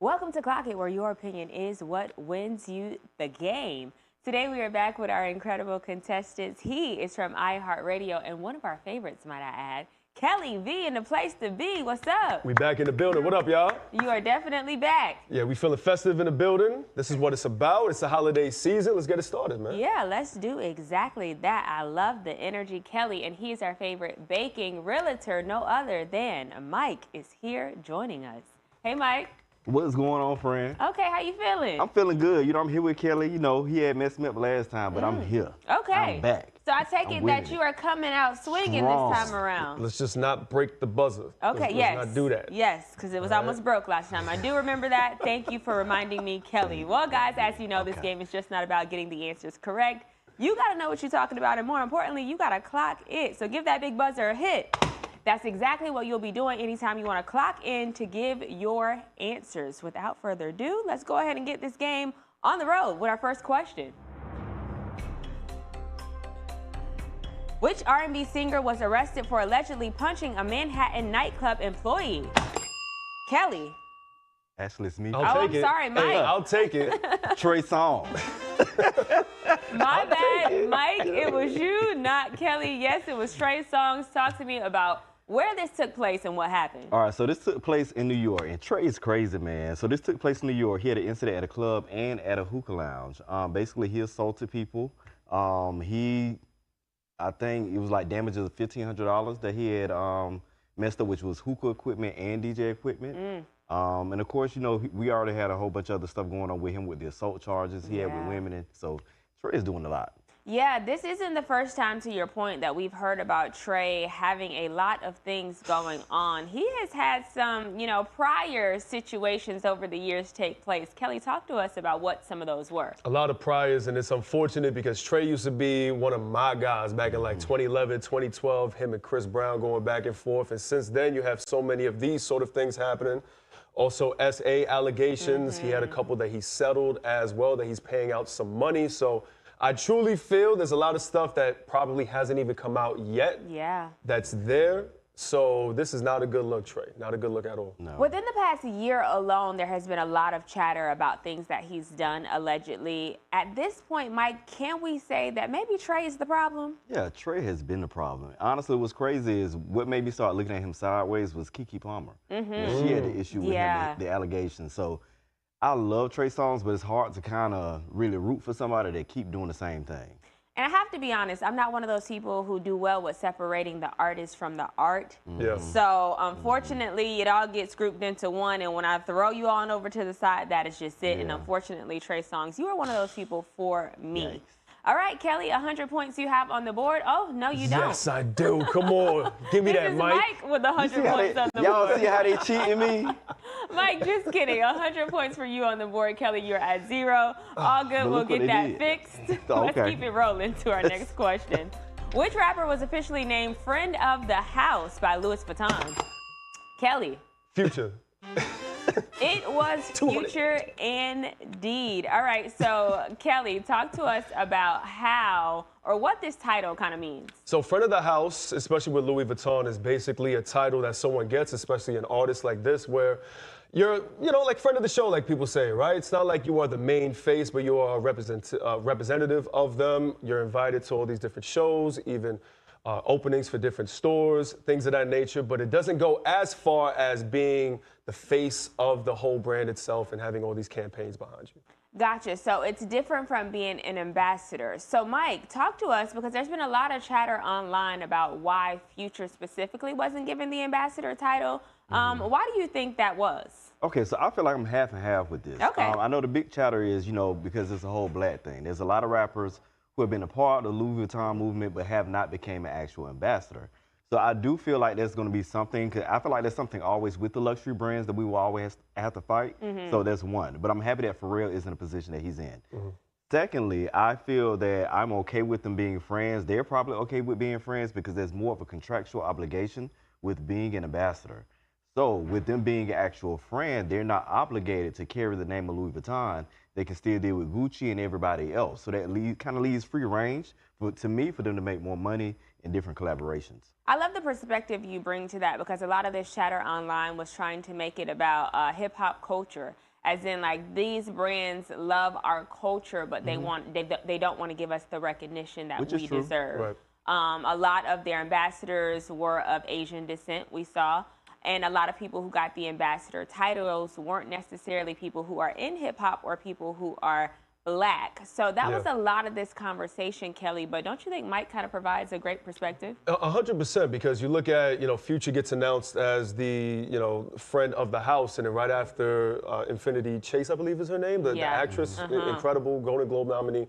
Welcome to Clock It, where your opinion is what wins you the game. Today we are back with our incredible contestants. He is from iHeartRadio and one of our favorites, might I add, Kelly V in the place to be. What's up? We back in the building. What up, y'all? You are definitely back. Yeah, we feeling festive in the building. This is what it's about. It's the holiday season. Let's get it started, man. Yeah, let's do exactly that. I love the energy, Kelly, and he's our favorite baking realtor, no other than Myk is here joining us. Hey, Myk. What's going on, friend? Okay, how you feeling? I'm feeling good. You know, I'm here with Kelly. You know, he had messed me up last time, but I'm here. Okay. I'm back. So I take it that you are coming out swinging this time around. Let's just not break the buzzer. Okay, let's not do that. Yes, because it was almost broke last time. I do remember that. Thank you for reminding me, Kelly. Well, guys, as you know, this game is just not about getting the answers correct. You got to know what you're talking about, and more importantly, you got to clock it. So give that big buzzer a hit. That's exactly what you'll be doing anytime you want to clock in to give your answers. Without further ado, let's go ahead and get this game on the road with our first question. Which R&B singer was arrested for allegedly punching a Manhattan nightclub employee? Kelly. Ashley Smith. I'm sorry, Myk. Hey, I'll take it. Trey Songz. My bad, Myk. It was you, not Kelly. Yes, it was Trey Songz. Talk to me about where this took place and what happened. All right, so this took place in New York, and Trey is crazy, man. So this took place in New York. He had an incident at a club and at a hookah lounge. Basically, he assaulted people. I think it was like damages of $1,500 that he had messed up, which was hookah equipment and DJ equipment. And of course, you know, we already had a whole bunch of other stuff going on with him with the assault charges he had with women, and so Trey is doing a lot. Yeah, this isn't the first time, to your point, that we've heard about Trey having a lot of things going on. He has had some, you know, prior situations over the years take place. Kelly, talk to us about what some of those were. A lot of priors, and it's unfortunate because Trey used to be one of my guys back in like 2011, 2012, him and Chris Brown going back and forth. And since then, you have so many of these sort of things happening. Also, SA allegations. He had a couple that he settled as well, that he's paying out some money. So I truly feel there's a lot of stuff that probably hasn't even come out yet. Yeah. That's there. So this is not a good look, Trey. Not a good look at all. No. Within the past year alone, there has been a lot of chatter about things that he's done allegedly. At this point, Myk, can we say that maybe Trey is the problem? Yeah, Trey has been the problem. Honestly, what's crazy is what made me start looking at him sideways was Keke Palmer. She had the issue with him, the allegations. So I love Trey Songz, but it's hard to kind of really root for somebody that keep doing the same thing. And I have to be honest, I'm not one of those people who do well with separating the artist from the art. Yeah. So unfortunately, it all gets grouped into one. And when I throw you on over to the side, that is just it. And unfortunately, Trey Songz, you are one of those people for me. Yikes. All right, Kelly, 100 points you have on the board. Oh, no, you don't. Yes, I do. Come on. Give me that, Myk. Myk with 100 points on the board. Y'all see how they cheating me? Myk, just kidding. 100 points for you on the board. Kelly, you're at 0. All good. We'll get that fixed. Let's keep it rolling to our next question. Which rapper was officially named Friend of the House by Louis Vuitton? Kelly. Future. It was Future indeed. All right, so Kelly, talk to us about how or what this title kind of means. So friend of the house, especially with Louis Vuitton, is basically a title that someone gets, especially an artist like this, where you're, you know, like friend of the show, like people say, right? It's not like you are the main face, but you are a representative of them. You're invited to all these different shows, even openings for different stores, things of that nature, but it doesn't go as far as being the face of the whole brand itself and having all these campaigns behind you. Gotcha. So it's different from being an ambassador. So Myk, talk to us, because there's been a lot of chatter online about why Future specifically wasn't given the ambassador title. Why do you think that was? Okay, so I feel like I'm half and half with this. Okay. I know the big chatter is, you know, because it's a whole black thing. There's a lot of rappers who have been a part of the Louis Vuitton movement but have not become an actual ambassador. So I do feel like there's going to be something, because I feel like there's something always with the luxury brands that we will always have to fight. So that's one. But I'm happy that Pharrell is in a position that he's in. Secondly, I feel that I'm okay with them being friends. They're probably okay with being friends because there's more of a contractual obligation with being an ambassador. So with them being an actual friend, they're not obligated to carry the name of Louis Vuitton. They can still deal with Gucci and everybody else. So that kind of leaves free range to me for them to make more money in different collaborations. I love the perspective you bring to that, because a lot of this chatter online was trying to make it about hip hop culture. as in like these brands love our culture, but they don't want to give us the recognition that we deserve. Right. A lot of their ambassadors were of Asian descent, we saw. And a lot of people who got the ambassador titles weren't necessarily people who are in hip hop or people who are Black. So that was a lot of this conversation, Kelly. But don't you think Myk kind of provides a great perspective? 100%, because you look at, Future gets announced as the, friend of the house, and then right after Infinity Chase, I believe is her name, the actress, incredible Golden Globe nominee.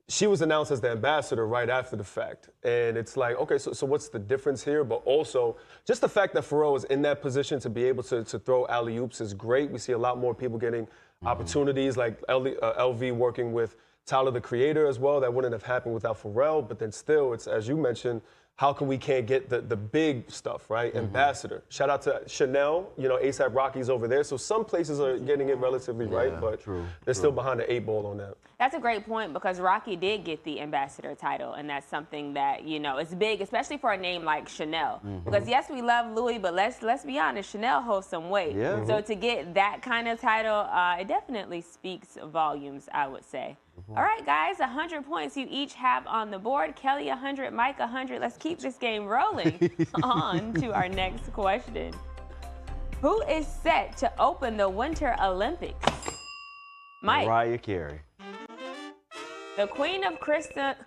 She was announced as the ambassador right after the fact. And it's like, okay, so what's the difference here? But also, just the fact that Pharrell is in that position to be able to throw alley-oops is great. We see a lot more people getting opportunities, like LV working with Tyler, the Creator, as well. That wouldn't have happened without Pharrell. But then still, it's, as you mentioned, how come we can't get the big stuff, right? Ambassador. Shout out to Chanel, A$AP Rocky's over there. So some places are getting it relatively right, but they're still behind the 8 ball on that. That's a great point, because Rocky did get the ambassador title, and that's something that, is big, especially for a name like Chanel. Because yes, we love Louis, but let's be honest, Chanel holds some weight. Yeah. So to get that kind of title, it definitely speaks volumes, I would say. All right, guys, 100 points you each have on the board. Kelly 100, Myk 100. Let's keep this game rolling. On to our next question. Who is set to open the Winter Olympics? Myk. Mariah Carey. The Queen of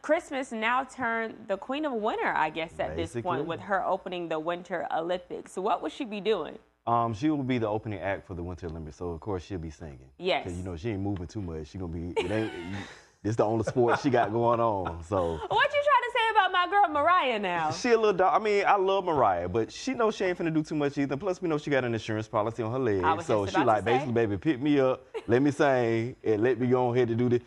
Christmas now turned the Queen of Winter, I guess, at this point, with her opening the Winter Olympics. So what would she be doing? She will be the opening act for the Winter Olympics, so of course she'll be singing. Yes. Because she ain't moving too much. She gonna be. This the only sport she got going on. So. What you trying to say about my girl Mariah now? She a little dog. I mean, I love Mariah, but she knows she ain't finna do too much either. Plus, we know she got an insurance policy on her leg, so she like basically, baby, pick me up, let me sing, and let me go ahead and do this.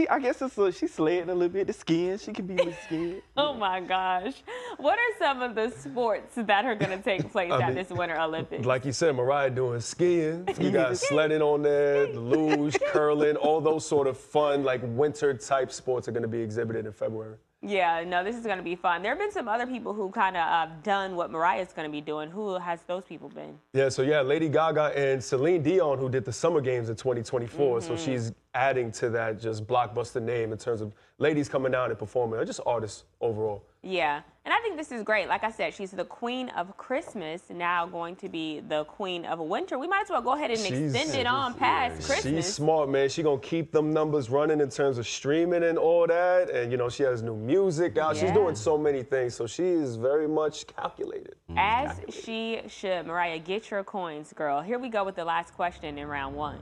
I guess she's sledding a little bit. The skin, she can be with skin. Oh my gosh. What are some of the sports that are going to take place at this Winter Olympics? Like you said, Mariah doing skiing. You got sledding on there, the luge, curling, all those sort of fun, like winter type sports are going to be exhibited in February. Yeah, no, this is going to be fun. There have been some other people who kind of done what Mariah's going to be doing. Who has those people been? Yeah, so Lady Gaga and Celine Dion, who did the Summer Games in 2024. So she's adding to that just blockbuster name in terms of ladies coming down and performing, or just artists overall. Yeah, and I think this is great. Like I said, she's the Queen of Christmas, now going to be the Queen of Winter. We might as well go ahead and extend it on past Christmas. She's smart, man. She's going to keep them numbers running in terms of streaming and all that. And, she has new music out. She's doing so many things. So she is very much calculated. As she should. Mariah, get your coins, girl. Here we go with the last question in round 1.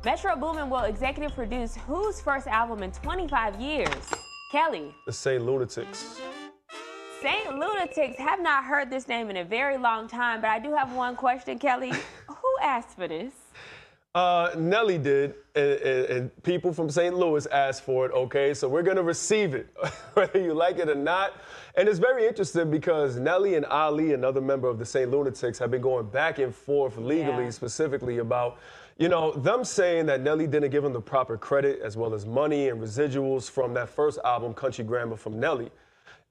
Metro Boomin will executive produce whose first album in 25 years? Kelly. The Saint Lunatics. Saint Lunatics. Have not heard this name in a very long time, but I do have one question, Kelly. Who asked for this? Nelly did, and people from St. Louis asked for it, okay? So we're going to receive it, whether you like it or not. And it's very interesting because Nelly and Ali, another member of the St. Lunatics, have been going back and forth legally, specifically about, them saying that Nelly didn't give him the proper credit as well as money and residuals from that first album, Country Grammar, from Nelly.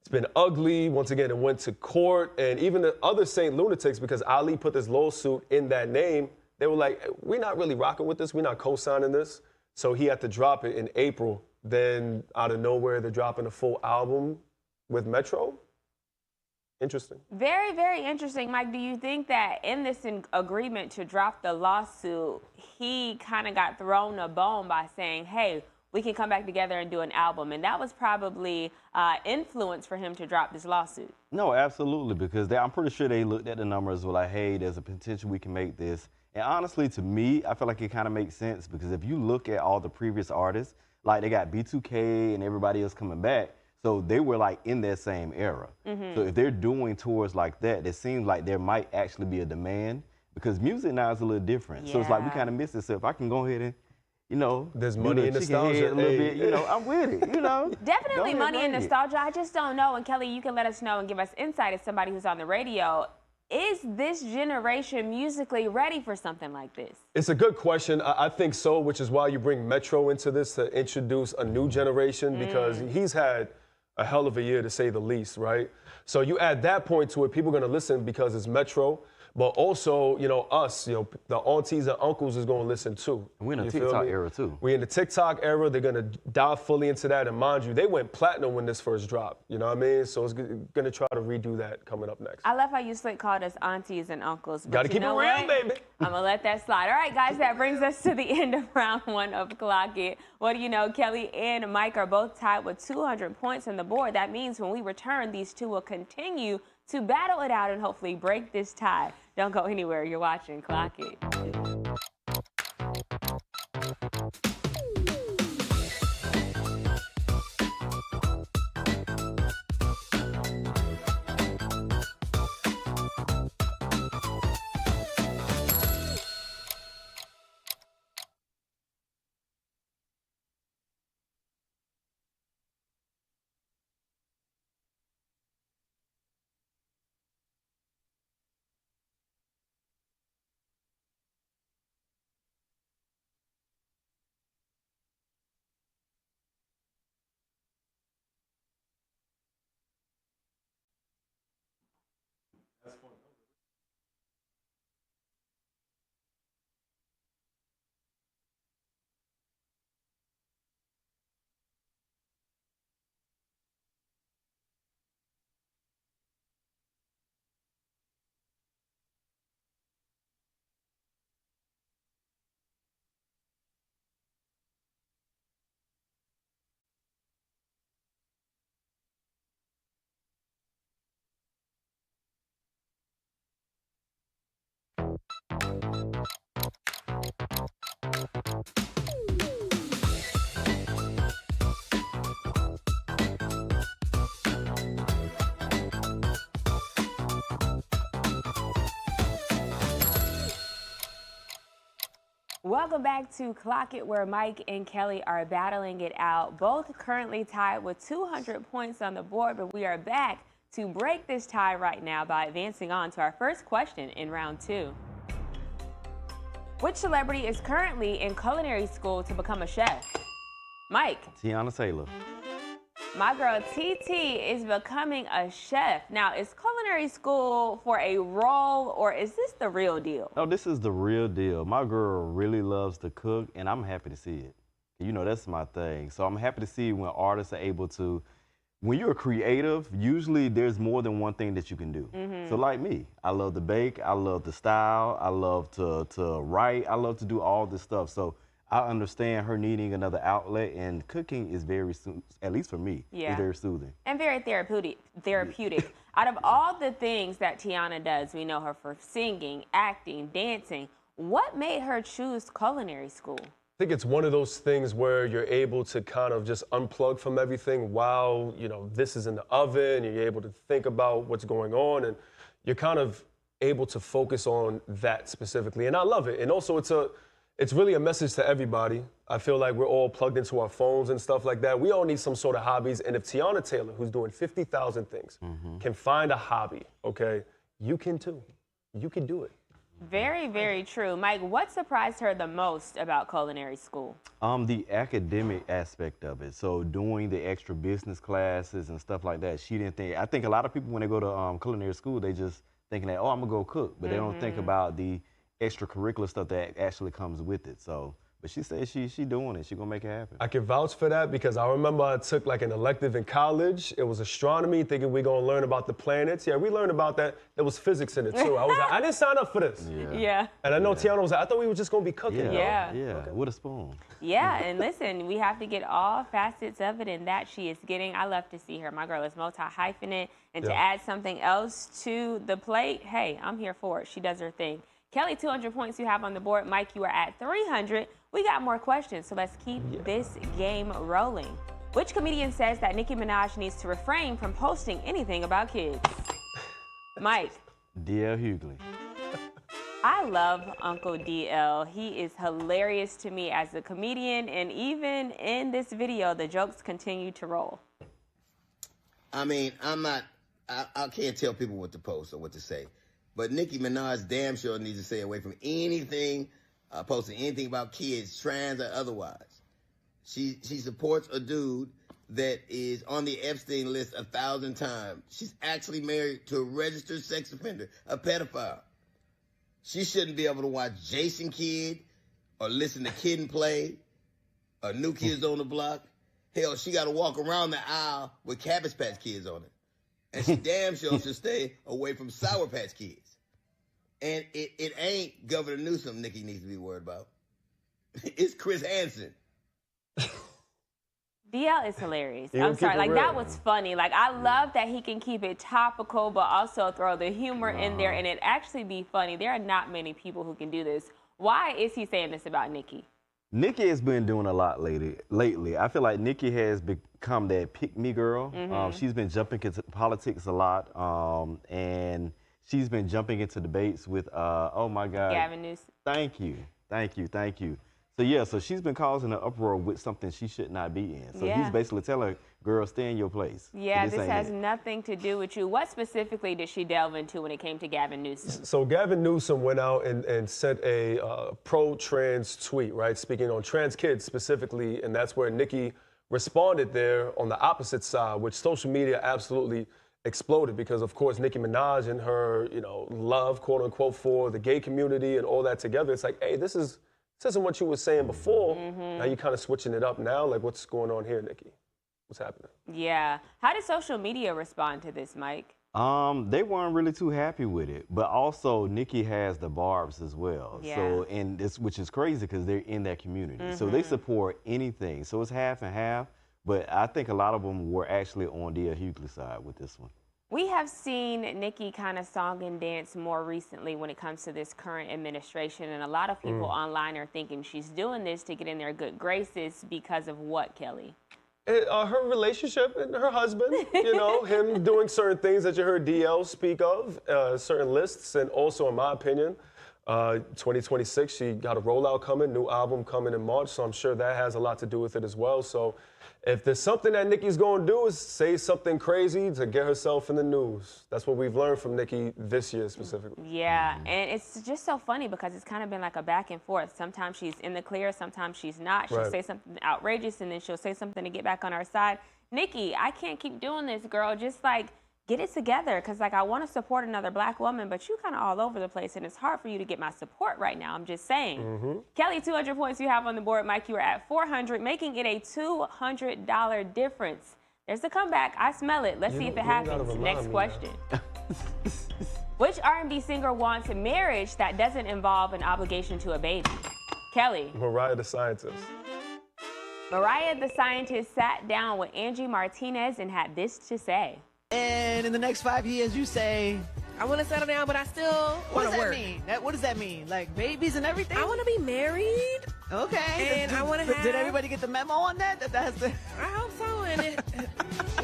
It's been ugly. Once again, it went to court. And even the other St. Lunatics, because Ali put this lawsuit in that name, they were like, we're not really rocking with this. We're not co-signing this. So he had to drop it in April. Then out of nowhere, they're dropping a full album with Metro. Interesting. Very, very interesting. Myk, do you think that in this agreement to drop the lawsuit, he kind of got thrown a bone by saying, hey, we can come back together and do an album? And that was probably influence for him to drop this lawsuit. No, absolutely, because I'm pretty sure they looked at the numbers, were like, hey, there's a potential we can make this. And honestly, to me, I feel like it kind of makes sense, because if you look at all the previous artists, like they got B2K and everybody else coming back, so they were like in that same era. So if they're doing tours like that, it seems like there might actually be a demand, because music now is a little different. So it's like we kind of miss it. So if I can go ahead and, there's money in nostalgia a little bit, I'm with it, Definitely money and nostalgia. I just don't know. And Kelly, you can let us know and give us insight as somebody who's on the radio. Is this generation musically ready for something like this? It's a good question. I think so, which is why you bring Metro into this, to introduce a new generation, because he's had a hell of a year, to say the least, right? So you add that point to it, people are going to listen because it's Metro. but also, you know, us, you know, the aunties and uncles is going to listen too. We're in a You feel TikTok me? era too. We're in the TikTok era. They're going to dive fully into that. And mind you, they went platinum when this first dropped. You know what I mean? So it's going to try to redo that coming up next. I love how you slick called us aunties and uncles. But Gotta you keep it know real, what? baby. I'm going to let that slide. All right, guys, that brings us to the end of round 1 of Clock It. What do you know? Kelly and Myk are both tied with 200 points on the board. That means when we return, these two will continue to battle it out and hopefully break this tie. Don't go anywhere. You're watching Clock It. Welcome back to Clock It, where Myk and Kelly are battling it out. Both currently tied with 200 points on the board, but we are back to break this tie right now by advancing on to our first question in round 2. Which celebrity is currently in culinary school to become a chef? Myk. Tiana Taylor. My girl TT is becoming a chef. Now, is culinary school for a role, or is this the real deal? No, this is the real deal. My girl really loves to cook, and I'm happy to see it. You know, that's my thing. So I'm happy to see when artists are able to, when you're creative, usually there's more than one thing that you can do. So like me, I love to bake, I love to style, I love to write, I love to do all this stuff. So I understand her needing another outlet, and cooking is very, at least for me, Yeah. is very soothing. And very therapeutic. Out of all the things that Tiana does, we know her for singing, acting, dancing. What made her choose culinary school? I think it's one of those things where you're able to kind of just unplug from everything while, you know, this is in the oven, and you're able to think about what's going on, and you're kind of able to focus on that specifically. And I love it. And also it's really a message to everybody. I feel like we're all plugged into our phones and stuff like that. We all need some sort of hobbies. And if Tiana Taylor, who's doing 50,000 things, can find a hobby, okay, you can too. You can do it. Very, very true. Myk, what surprised her the most about culinary school? The academic aspect of it. So doing the extra business classes and stuff like that, she didn't think. I think a lot of people, when they go to culinary school, they just thinking that, oh, I'm gonna go cook, but they don't think about the extracurricular stuff that actually comes with it. So, but she said she doing it. She gonna make it happen. I can vouch for that because I remember I took like an elective in college. It was astronomy, thinking we're gonna learn about the planets. Yeah, we learned about that. There was physics in it too. I was like, I didn't sign up for this. Yeah. And I know Tiana was like, I thought we were just gonna be cooking. Yeah. Yeah, with a spoon. Yeah, and listen, we have to get all facets of it, and that she is getting. I love to see her. My girl is multi-hyphenate, and to add something else to the plate, hey, I'm here for it. She does her thing. Kelly, 200 points you have on the board. Myk, you are at 300. We got more questions, so let's keep this game rolling. Which comedian says that Nicki Minaj needs to refrain from posting anything about kids? Myk. D.L. Hughley. I love Uncle DL. He is hilarious to me as a comedian, and even in this video, the jokes continue to roll. I mean, I can't tell people what to post or what to say, but Nicki Minaj damn sure needs to stay away from anything, posting anything about kids, trans or otherwise. She supports a dude that is on the Epstein list 1,000 times. She's actually married to a registered sex offender, a pedophile. She shouldn't be able to watch Jason Kidd or listen to Kid and Play or New Kids on the Block. Hell, she got to walk around the aisle with Cabbage Patch Kids on it. And she damn sure should stay away from Sour Patch Kids. And it ain't Governor Newsom Nikki needs to be worried about. It's Chris Hansen. DL is hilarious. He I'm keep sorry, it like real. that was funny. Like I love that he can keep it topical, but also throw the humor in there and it actually be funny. There are not many people who can do this. Why is he saying this about Nikki? Nikki has been doing a lot lately. I feel like Nikki has become that pick-me girl. She's been jumping into politics a lot, and she's been jumping into debates with, oh my God. Gavin Newsom. Thank you. So yeah, so she's been causing an uproar with something she should not be in. So he's basically telling her, girl, stay in your place. Yeah, this has nothing to do with you. What specifically did she delve into when it came to Gavin Newsom? So Gavin Newsom went out and sent a pro-trans tweet, right, speaking on trans kids specifically, and that's where Nikki responded there on the opposite side, which social media absolutely exploded because, of course, Nicki Minaj and her, love, quote unquote, for the gay community and all that together. It's like, hey, this isn't what you were saying before. Now you're kind of switching it up now. Like, what's going on here, Nikki? What's happening? Yeah. How did social media respond to this, Myk? They weren't really too happy with it, but also Nikki has the Barbs as well. Yeah. So, and this, which is crazy because they're in that community. So they support anything. So it's half and half, but I think a lot of them were actually on D.L. Hughley's side with this one. We have seen Nikki kind of song and dance more recently when it comes to this current administration, and a lot of people online are thinking she's doing this to get in their good graces because of what, Kelly? Her relationship and her husband, him doing certain things that you heard DL speak of, certain lists, and also, in my opinion, 2026, she got a rollout coming, new album coming in March, so I'm sure that has a lot to do with it as well. So if there's something that Nikki's going to do is say something crazy to get herself in the news. That's what we've learned from Nikki this year specifically. Yeah, and it's just so funny because it's kind of been like a back and forth. Sometimes she's in the clear, sometimes she's not. She'll say something outrageous, and then she'll say something to get back on our side. Nikki, I can't keep doing this, girl. Just like, get it together, because like I want to support another black woman, but you kind of all over the place, and it's hard for you to get my support right now. I'm just saying. Kelly, 200 points you have on the board. Myk, you are at 400, making it a $200 difference. There's a comeback. I smell it. Let's see if it happens. Next question. Which R&B singer wants a marriage that doesn't involve an obligation to a baby? Kelly. Mariah the Scientist. Mariah the Scientist sat down with Angie Martinez and had this to say. And in the next 5 years, you say, I want to settle down, but I still want to work. What does that mean? Like babies and everything? I want to be married. Okay. And I want to have... Did everybody get the memo on that? I hope so. And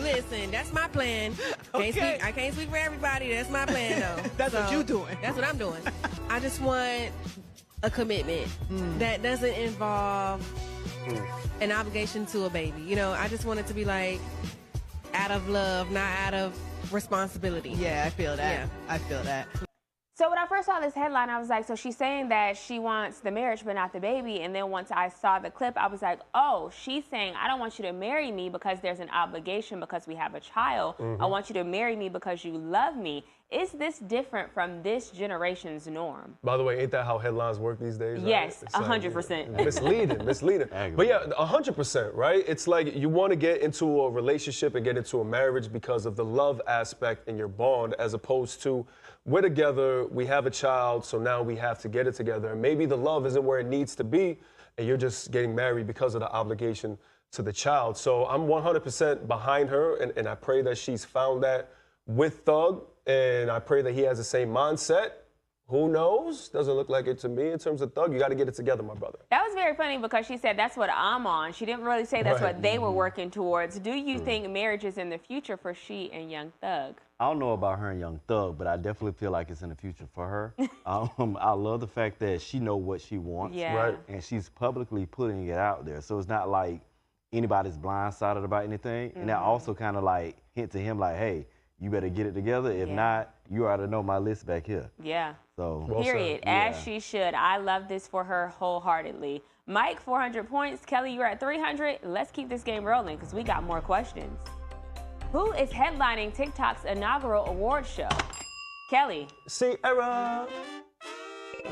listen, that's my plan. Okay. I can't speak for everybody. That's my plan, though. That's what you're doing. That's what I'm doing. I just want a commitment that doesn't involve an obligation to a baby. I just want it to be like, out of love, not out of responsibility. Yeah, I feel that. Yeah. I feel that. So when I first saw this headline, I was like, so she's saying that she wants the marriage but not the baby. And then once I saw the clip, I was like, oh, she's saying, I don't want you to marry me because there's an obligation because we have a child. I want you to marry me because you love me. Is this different from this generation's norm? By the way, ain't that how headlines work these days? Right? Yes, It's like, 100%. Misleading. But yeah, 100%, right? It's like you want to get into a relationship and get into a marriage because of the love aspect in your bond, as opposed to we're together, we have a child, so now we have to get it together. And maybe the love isn't where it needs to be, and you're just getting married because of the obligation to the child. So I'm 100% behind her, and I pray that she's found that with Thug, and I pray that he has the same mindset. Who knows? Doesn't look like it to me in terms of Thug. You got to get it together, my brother. That was very funny because she said that's what I'm on. She didn't really say that's what they were working towards. Do you think marriage is in the future for she and Young Thug? I don't know about her and Young Thug, but I definitely feel like it's in the future for her. I love the fact that she know what she wants, and she's publicly putting it out there. So it's not like anybody's blindsided about anything. And that also kind of like hint to him like, hey, you better get it together. If not, you ought to know my list back here. Yeah. So period. As she should. I love this for her wholeheartedly. Myk, 400 points. Kelly, you're at 300. Let's keep this game rolling because we got more questions. Who is headlining TikTok's inaugural award show? Kelly. Sierra.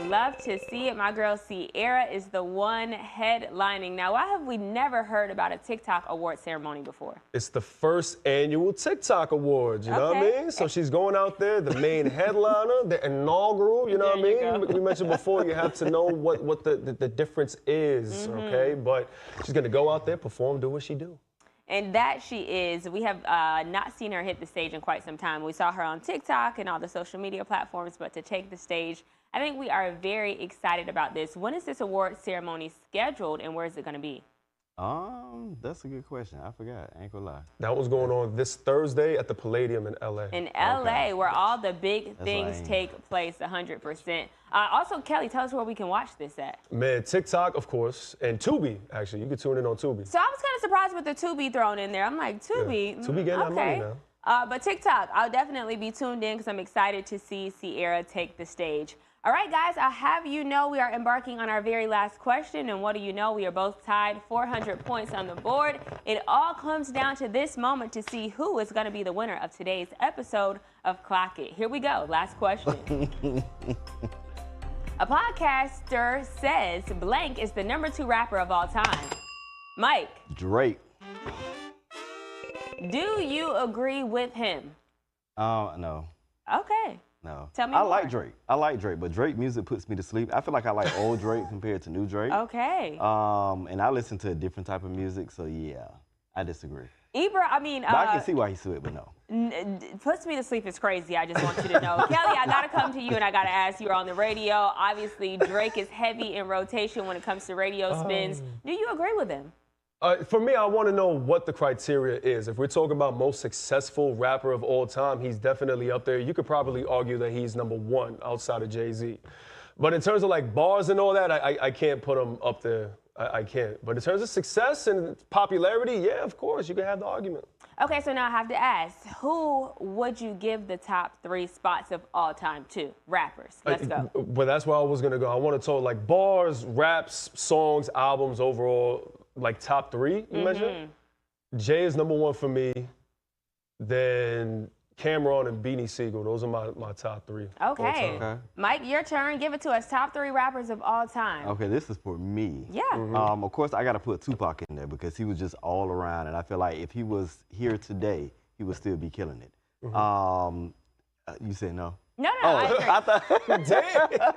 Love to see it. My girl Sierra is the one headlining. Now, why have we never heard about a TikTok award ceremony before? It's the first annual TikTok Awards, you know what I mean? So she's going out there, the main headliner, the inaugural, you know what I mean? We mentioned before, you have to know what the difference is, okay? But she's gonna go out there, perform, do what she do. And that she is. We have not seen her hit the stage in quite some time. We saw her on TikTok and all the social media platforms, but to take the stage, I think we are very excited about this. When is this award ceremony scheduled and where is it going to be? That's a good question. I forgot. I ain't gonna lie. That was going on this Thursday at the Palladium in LA. In LA, where all the big things take place, 100%. Also, Kelly, tell us where we can watch this at. Man, TikTok, of course, and Tubi, actually. You can tune in on Tubi. So I was kind of surprised with the Tubi thrown in there. I'm like, Tubi? Yeah. Tubi getting that money now. But TikTok, I'll definitely be tuned in because I'm excited to see Sierra take the stage. All right, guys, I'll have you know we are embarking on our very last question. And what do you know? We are both tied, 400 points on the board. It all comes down to this moment to see who is going to be the winner of today's episode of Clock It. Here we go. Last question. A podcaster says blank is the #2 rapper of all time. Myk. Drake. Do you agree with him? No. Okay. No. Tell me I more. like Drake. I like Drake, but Drake music puts me to sleep. I feel like I like old Drake compared to new Drake. Okay. And I listen to a different type of music, so yeah, I disagree. Ibra, I mean, But I can see why he sued, but no. Puts me to sleep is crazy. I just want you to know. Kelly, I got to come to you and I got to ask you. You're on the radio. Obviously, Drake is heavy in rotation when it comes to radio spins. Do you agree with him? For me, I want to know what the criteria is. If we're talking about most successful rapper of all time, he's definitely up there. You could probably argue that he's #1 outside of Jay-Z. But in terms of like bars and all that, I can't put him up there. I can't. But in terms of success and popularity, yeah, of course, you can have the argument. Okay, so now I have to ask, who would you give the top 3 spots of all time to? Rappers. Let's go. But that's where I was going to go. I want to talk like bars, raps, songs, albums overall. Like top 3, you mentioned? Jay is #1 for me. Then Cameron and Beanie Siegel. Those are my top 3. Okay. Myk, your turn. Give it to us. Top 3 rappers of all time. Okay, this is for me. Yeah. Of course, I got to put Tupac in there because he was just all around, and I feel like if he was here today, he would still be killing it. You said no? No, I agree. I thought.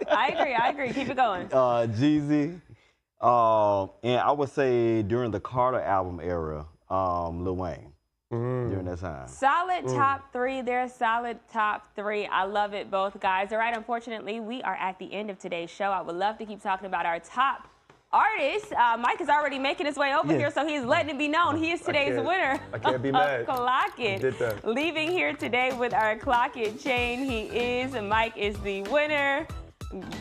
I agree. Keep it going. Jeezy. And I would say during the Carter album era, Lil Wayne. During that time. Solid top 3 there, solid top 3. I love it, both guys. All right, unfortunately, we are at the end of today's show. I would love to keep talking about our top artists. Myk is already making his way over here, so he's letting it be known he is today's winner. I can't be mad. Clock It. Did that. Leaving here today with our Clock It chain, Myk is the winner.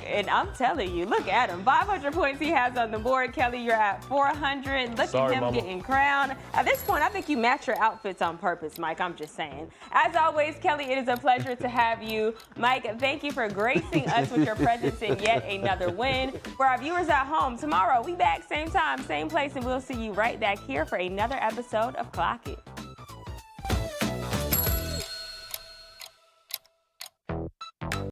And I'm telling you, look at him. 500 points he has on the board. Kelly, you're at 400. Look at him getting crowned. At this point, I think you match your outfits on purpose, Myk. I'm just saying. As always, Kelly, it is a pleasure to have you. Myk, thank you for gracing us with your presence in yet another win. For our viewers at home, tomorrow we back same time, same place, and we'll see you right back here for another episode of Clock It.